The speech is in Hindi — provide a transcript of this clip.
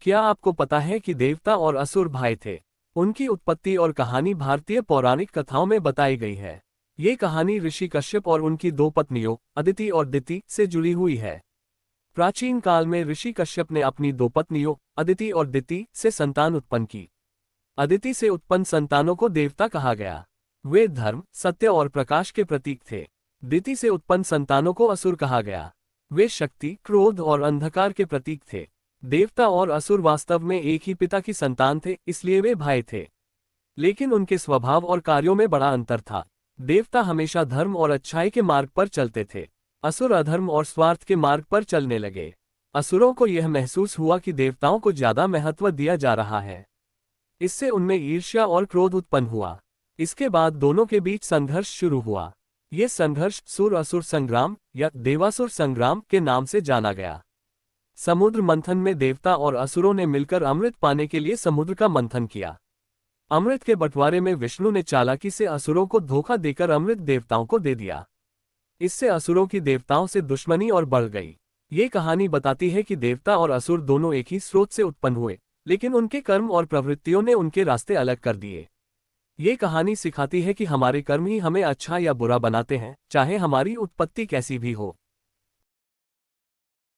क्या आपको पता है कि देवता और असुर भाई थे? उनकी उत्पत्ति और कहानी भारतीय पौराणिक कथाओं में बताई गई है। ये कहानी ऋषि कश्यप और उनकी दो पत्नियों अदिति और दिति से जुड़ी हुई है। प्राचीन काल में ऋषि कश्यप ने अपनी दो पत्नियों अदिति और दिति से संतान उत्पन्न की। अदिति से उत्पन्न संतानों को देवता कहा गया। वे धर्म, सत्य और प्रकाश के प्रतीक थे। दिति से उत्पन्न संतानों को असुर कहा गया। वे शक्ति, क्रोध और अंधकार के प्रतीक थे। देवता और असुर वास्तव में एक ही पिता की संतान थे, इसलिए वे भाई थे। लेकिन उनके स्वभाव और कार्यों में बड़ा अंतर था। देवता हमेशा धर्म और अच्छाई के मार्ग पर चलते थे। असुर अधर्म और स्वार्थ के मार्ग पर चलने लगे। असुरों को यह महसूस हुआ कि देवताओं को ज्यादा महत्व दिया जा रहा है। इससे उनमें ईर्ष्या और क्रोध उत्पन्न हुआ। इसके बाद दोनों के बीच संघर्ष शुरू हुआ। ये संघर्ष सुर असुर संग्राम या देवासुर संग्राम के नाम से जाना गया। समुद्र मंथन में देवता और असुरों ने मिलकर अमृत पाने के लिए समुद्र का मंथन किया। अमृत के बंटवारे में विष्णु ने चालाकी से असुरों को धोखा देकर अमृत देवताओं को दे दिया। इससे असुरों की देवताओं से दुश्मनी और बढ़ गई। ये कहानी बताती है कि देवता और असुर दोनों एक ही स्रोत से उत्पन्न हुए, लेकिन उनके कर्म और प्रवृत्तियों ने उनके रास्ते अलग कर दिए। ये कहानी सिखाती है कि हमारे कर्म ही हमें अच्छा या बुरा बनाते हैं, चाहे हमारी उत्पत्ति कैसी भी हो।